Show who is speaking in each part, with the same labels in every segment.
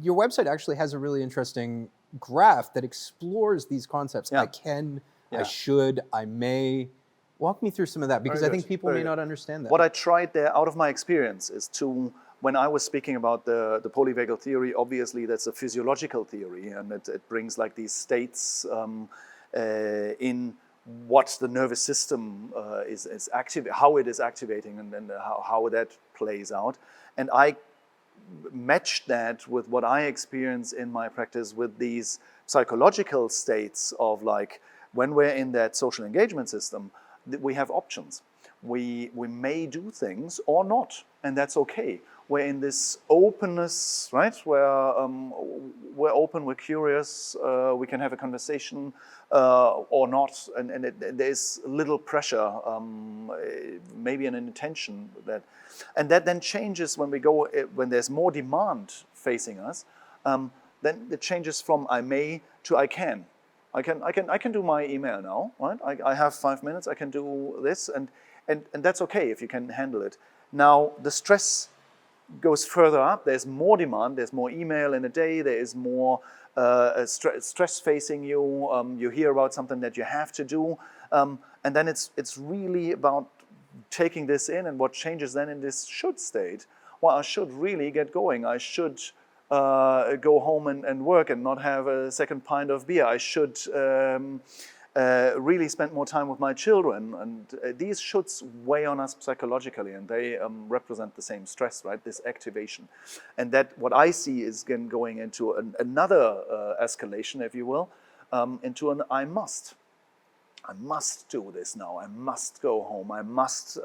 Speaker 1: Your website actually has a really interesting graph that explores these concepts.
Speaker 2: Yeah.
Speaker 1: I can, I
Speaker 2: Yeah.
Speaker 1: should, I may. Walk me through some of that, because I think people may not understand that.
Speaker 2: What I tried there, out of my experience, is to, when I was speaking about the polyvagal theory, obviously that's a physiological theory, and it brings like these states in what the nervous system is active, how it is activating, and how that plays out. And I matched that with what I experience in my practice with these psychological states of, like, when we're in that social engagement system, we have options. We may do things or not, and that's okay. We're in this openness, right? Where we're open, we're curious, we can have a conversation or not, and there's little pressure, maybe an intention that, and that then changes when we go, when there's more demand facing us. Then it changes from I may to I can. I can do my email now, right? I have 5 minutes, I can do this, and that's okay if you can handle it. Now the stress goes further up, there's more demand, there's more email in a day, there is more stress facing you, you hear about something that you have to do, and then it's really about taking this in, and what changes then in this should state. Well, I should really get going, I should go home and work and not have a second pint of beer. I should really spend more time with my children. And these shoulds weigh on us psychologically, and they represent the same stress, right? This activation. And that, what I see, is again going into another escalation, if you will, into an I must do this now. I must go home. I must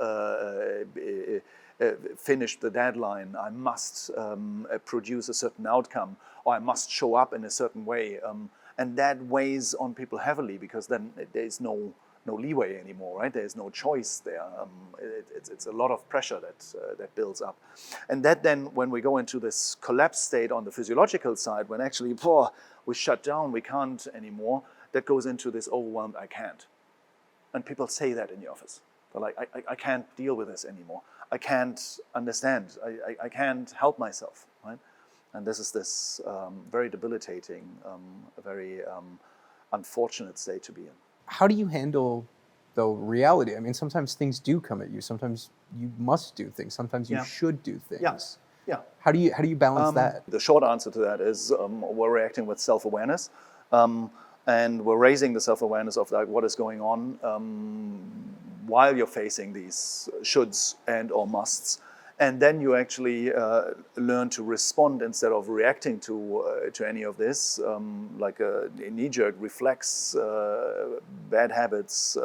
Speaker 2: finish the deadline. I must produce a certain outcome, or I must show up in a certain way. And that weighs on people heavily, because then there's no leeway anymore, right? There's no choice there. It's a lot of pressure that builds up. And that then, when we go into this collapse state on the physiological side, when actually we shut down, we can't anymore, that goes into this overwhelmed I can't. And people say that in the office. They're like, I can't deal with this anymore. I can't understand. I can't help myself, right? And this is this very debilitating, a very unfortunate state to be in.
Speaker 1: How do you handle, though, reality? I mean, sometimes things do come at you. Sometimes you must do things. Sometimes you should do things.
Speaker 2: Yeah.
Speaker 1: How do you balance that?
Speaker 2: The short answer to that is we're reacting with self-awareness. And we're raising the self-awareness of, like, what is going on while you're facing these shoulds and or musts. And then you actually learn to respond instead of reacting to any of this, like a knee-jerk reflex, bad habits,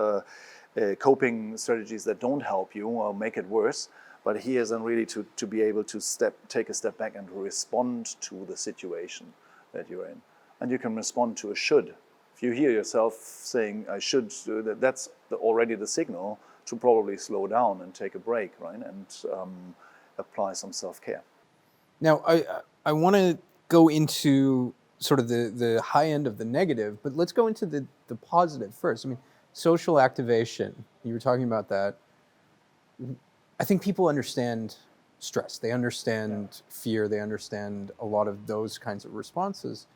Speaker 2: coping strategies that don't help you or make it worse. But here is then really to be able to take a step back and respond to the situation that you're in. And you can respond to a should. If you hear yourself saying, I should do that, that's already the signal to probably slow down and take a break, right? And apply some self-care.
Speaker 1: Now, I want to go into sort of the high end of the negative, but let's go into the positive first. I mean, social activation, you were talking about that. I think people understand stress. They understand fear. They understand a lot of those kinds of responses.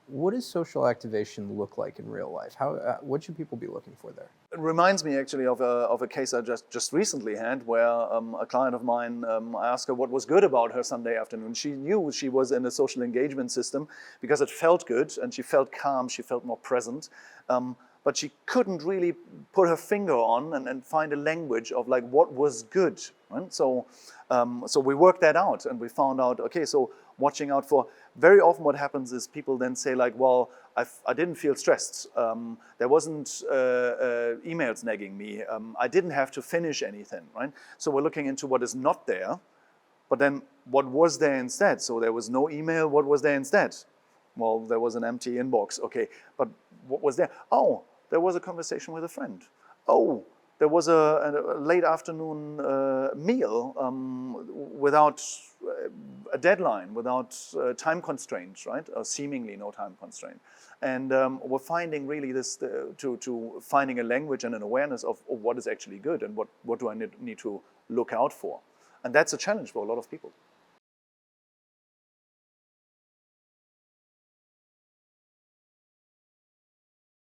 Speaker 1: What does social activation look like in real life? What should people be looking for there?
Speaker 2: It reminds me actually of a case I just recently had, where a client of mine, I asked her what was good about her Sunday afternoon. She knew she was in a social engagement system because it felt good, and she felt calm, she felt more present. But she couldn't really put her finger on and find a language of, like, what was good, right? So we worked that out, and we found out, okay, so watching out for, very often what happens is people then say, like, well, I didn't feel stressed. There wasn't emails nagging me. I didn't have to finish anything, right? So we're looking into what is not there, but then what was there instead? So there was no email, what was there instead? Well, there was an empty inbox, okay, but what was there? Oh, there was a conversation with a friend. Oh, there was a late afternoon meal without a deadline, without time constraints, right? Or seemingly no time constraint. And we're finding really this, to finding a language and an awareness of what is actually good, and what do I need to look out for. And that's a challenge for a lot of people.